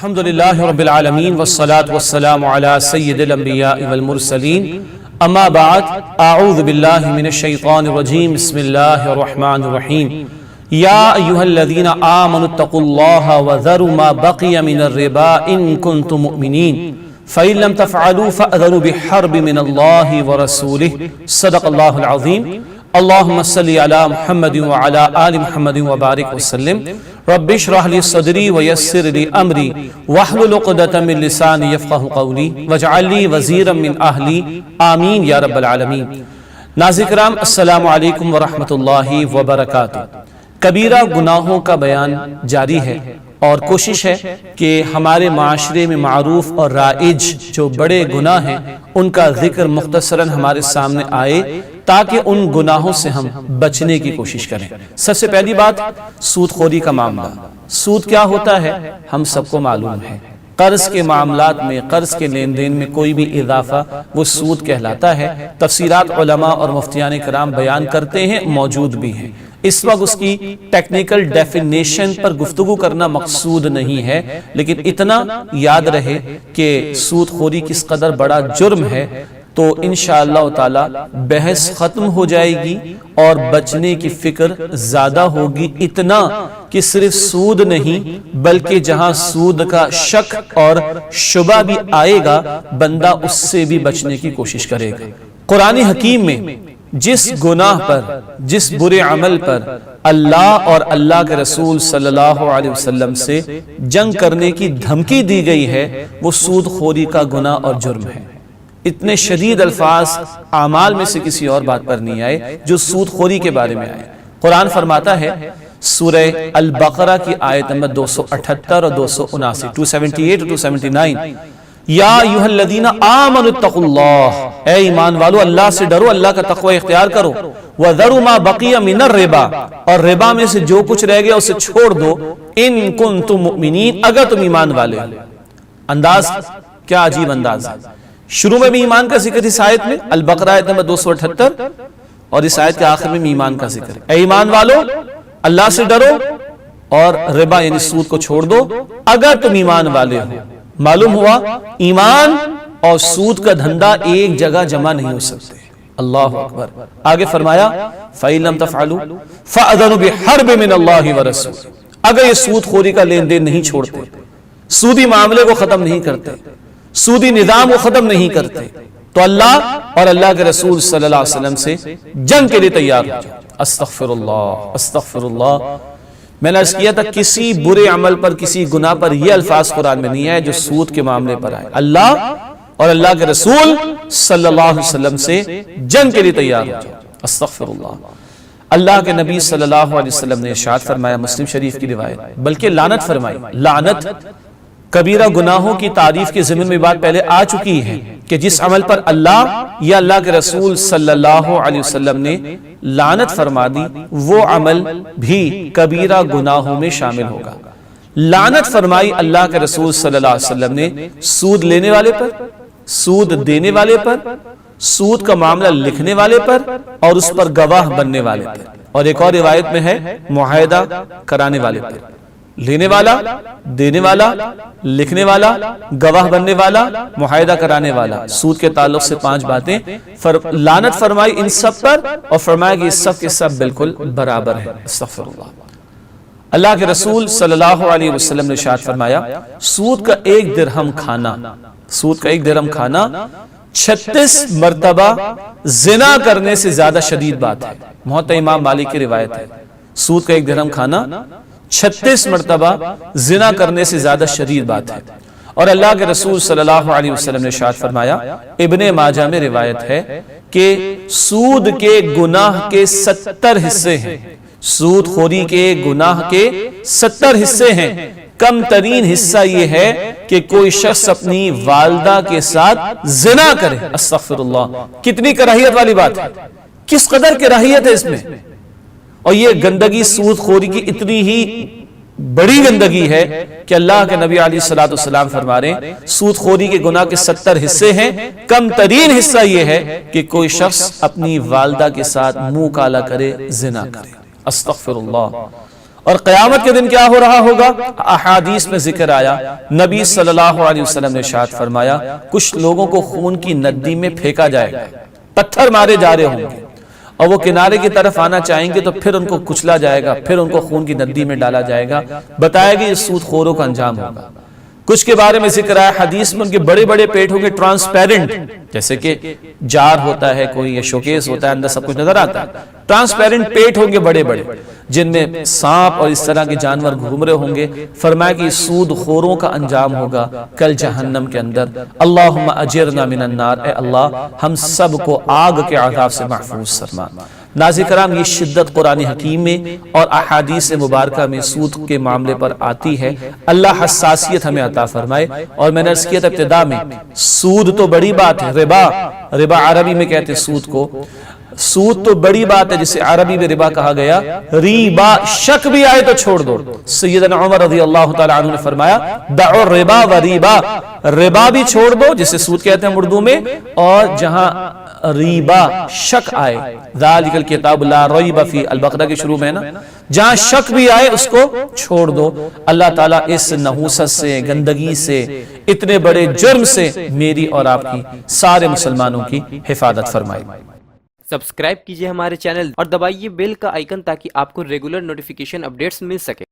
الحمد للہ رب العالمین والصلاة والسلام علی سید الانبیاء والمرسلین اما بعد اعوذ باللہ من الشیطان الرجیم بسم اللہ الرحمن الرحیم یا ایہا الذین آمنوا اتقوا اللہ وذروا ما بقی من الربا ان کنتم مؤمنین فإن لم تفعلوا فأذنوا بحرب من اللہ ورسولہ صدق اللہ العظیم اللہم صلی علی محمد وعلی آل محمد وبارک وسلم رب اشرح لی صدری ویسر لی امری واحلل عقدۃ من لسانی یفقہوا قولی واجعل لی وزیرا من اہلی آمین یا رب العالمین۔ ناظرین کرام السلام علیکم ورحمۃ اللہ وبرکاتہ۔ کبیرہ گناہوں کا بیان جاری ہے اور کوشش ہے کہ ہمارے معاشرے میں معروف اور رائج جو بڑے گناہ ہیں ان کا ذکر مختصراً ہمارے سامنے آئے تاکہ ان گناہوں سے ہم بچنے کی کوشش کریں۔ سب سے پہلی بات سود خوری کا معاملہ۔ سود کیا ہوتا ہے ہم سب کو معلوم ہے۔ قرض کے معاملات میں، قرض کے لین دین میں کوئی بھی اضافہ وہ سود کہلاتا ہے۔ تفسیرات علماء اور مفتیان کرام بیان کرتے ہیں، موجود بھی ہیں۔ اس وقت اس کی ٹیکنیکل ڈیفینیشن پر گفتگو کرنا مقصود نہیں ہے، لیکن اتنا یاد رہے کہ سود خوری کس قدر بڑا جرم ہے تو انشاءاللہ تعالی بحث ختم ہو جائے گی اور بچنے کی فکر زیادہ ہوگی۔ اتنا کہ صرف سود نہیں بلکہ جہاں سود کا شک اور شبہ بھی آئے گا بندہ اس سے بھی بچنے کی کوشش کرے گا۔ قرآن حکیم میں جس گناہ پر، جس برے عمل پر اللہ اور اللہ کے رسول صلی اللہ علیہ وسلم سے جنگ کرنے کی دھمکی دی گئی ہے وہ سود خوری کا گناہ اور جرم ہے۔ اتنے شدید الفاظ اعمال میں سے کسی اور بات پر نہیں آئے جو سود خوری کے بارے میں آئے۔ قرآن فرماتا ہے سورہ البقرہ کی آیت نمبر 278 اور 279 278 اور 279 یا ایھا الذین آمنوا اتقوا اللہ، اے ایمان والو اللہ سے ڈرو، اللہ کا تقوی اختیار کرو، وذروا ما بقی من الربا، اور ربا میں سے جو کچھ رہ گیا اسے چھوڑ دو، ان کنتم مؤمنین، اگر تم ایمان والے ہو۔ انداز کیا عجیب انداز ہے۔ شروع میں بھی ایمان کا ذکر اس آیت میں، البقرہ آیت نمبر 278، اور اس آیت کے آخر میں بھی ایمان کا ذکر ہے۔ اے ایمان والو اللہ سے ڈرو اور ربا یعنی سود کو چھوڑ دو اگر تم ایمان والے ہو۔ معلوم ہوا ایمان اور سود کا دھندا ایک جگہ جمع نہیں ہو سکتے۔ اللہ اکبر۔ آگے فرمایا فَإِن لَمْ تَفْعَلُوا فَأَذَنُوا بِحَرْبٍ مِّنَ اللَّهِ وَرَسُولِهِ، اگر یہ سود خوری کا لین دین نہیں چھوڑتے، سودی معاملے کو ختم نہیں کرتے، سودی نظام کو ختم نہیں کرتے تو اللہ اور اللہ کے رسول صلی اللہ علیہ وسلم سے جنگ کے لیے تیار ہو جائے۔ استغفر اللہ استغفر اللہ۔ میں نے عرض کیا تھا کسی برے عمل پر، کسی گناہ پر یہ الفاظ قرآن میں نہیں آئے جو سود کے معاملے پر آئے۔ اللہ اور اللہ کے رسول صلی اللہ علیہ وسلم سے جنگ کے لیے تیار ہو جائے۔ استغفر اللہ۔ اللہ کے نبی صلی اللہ علیہ وسلم نے ارشاد فرمایا، مسلم شریف کی روایت، بلکہ لعنت فرمائی۔ لعنت کبیرہ گناہوں کی تعریف کے ضمن میں بات پہلے آ چکی ہے کہ جس عمل پر اللہ یا اللہ کے رسول صلی اللہ علیہ وسلم نے لعنت فرما دی وہ عمل بھی کبیرہ گناہوں میں شامل ہوگا۔ لعنت فرمائی اللہ کے رسول صلی اللہ علیہ وسلم نے سود لینے والے پر، سود دینے والے پر، سود کا معاملہ لکھنے والے پر اور اس پر گواہ بننے والے پر، اور ایک اور روایت میں ہے معاہدہ کرانے والے پر۔ لینے والا، دینے والا، لکھنے والا، گواہ بننے والا، معاہدہ کرانے والا، سود کے تعلق سے 5 باتیں لعنت فرمائی ان سب پر، اور فرمایا کہ یہ سب کے سب بالکل برابر ہیں۔ استغفر اللہ۔ اللہ کے رسول صلی اللہ علیہ وسلم نے ارشاد فرمایا سود کا 1 درہم کھانا، سود کا 1 درہم کھانا 36 مرتبہ زنا کرنے سے زیادہ شدید بات ہے۔ موطا امام مالک کی روایت ہے، سود کا 1 درہم کھانا 36 مرتبہ زنا کرنے سے زیادہ شدید بات ہے۔ اور اللہ کے رسول صلی اللہ علیہ وسلم نے ارشاد فرمایا، ابن ماجہ میں روایت ہے کہ سود کے گناہ کے 70 حصے ہیں، سود خوری کے گناہ کے 70 حصے ہیں۔ کم ترین حصہ یہ ہے کہ کوئی شخص اپنی والدہ کے ساتھ زنا کرے۔ استغفر اللہ۔ کتنی کراہیت والی بات ہے، کس قدر کراہیت ہے اس میں۔ اور یہ گندگی سود خوری کی اتنی ہی بڑی گندگی ہے کہ اللہ کے نبی علیہ الصلوۃ والسلام فرما رہے ہیں سود خوری کے گناہ کے 70 حصے ہیں، کم ترین حصہ یہ ہے کہ کوئی شخص اپنی والدہ کے ساتھ منہ کالا کرے، زنا کرے۔ استغفر اللہ۔ اور قیامت کے دن کیا ہو رہا ہوگا؟ احادیث میں ذکر آیا، نبی صلی اللہ علیہ وسلم نے ارشاد فرمایا کچھ لوگوں کو خون کی ندی میں پھینکا جائے گا، پتھر مارے جا رہے ہوں گے، اور وہ کنارے کی طرف آنا چاہیں گے تو پھر ان کو کچلا جائے گا، پھر ان کو خون کی ندی میں ڈالا جائے گا، بتایا کہ یہ سود خوروں کا انجام ہوگا۔ کچھ کے بارے میں ذکر آیا حدیث میں، ان کے بڑے بڑے پیٹ ہوں گے ٹرانسپیرنٹ، جیسے کہ جار ہوتا ہے کوئی یا شوکیس ہوتا ہے، اندر سب کچھ نظر آتا ہے، ٹرانسپیرنٹ پیٹ ہوں گے بڑے بڑے، جن میں سانپ اور اس طرح کے جانور گھوم رہے ہوں گے۔ فرمایا کہ سود خوروں کا انجام ہوگا کل جہنم کے اندر۔ اللہم اجرنا من النار، اے اللہ ہم سب کو آگ کے عذاب سے محفوظ فرما۔ ناظرین کرام، یہ شدت قرآن حکیم میں اور احادیث مبارکہ میں سود کے معاملے پر آتی ہے۔ اللہ حساسیت ہمیں عطا فرمائے۔ اور میں نے عرض کیا تھا ابتدا میں، سود تو بڑی بات ہے، ربا عربی میں کہتے ہیں سود کو، سود تو بڑی بات ہے جسے عربی میں ربا کہا گیا، ریبا شک بھی آئے تو چھوڑ دو۔ سیدنا عمر رضی اللہ تعالی عنہ نے فرمایا دعو الربا و ریبا، ربا بھی چھوڑ دو جسے سود کہتے ہیں اردو میں، اور جہاں ریبا شک آئے، ذالک الکتاب لا ریب فی، البقرہ کے شروع میں ہے نا، جہاں شک بھی آئے اس کو چھوڑ دو۔ اللہ تعالیٰ اس نحوست سے، گندگی سے، اتنے بڑے جرم سے میری اور آپ کی، سارے مسلمانوں کی حفاظت فرمائے۔ سبسکرائب کیجئے ہمارے چینل اور دبائیے بیل کا آئیکن تاکہ آپ کو ریگولر نوٹیفیکیشن اپڈیٹس مل سکے۔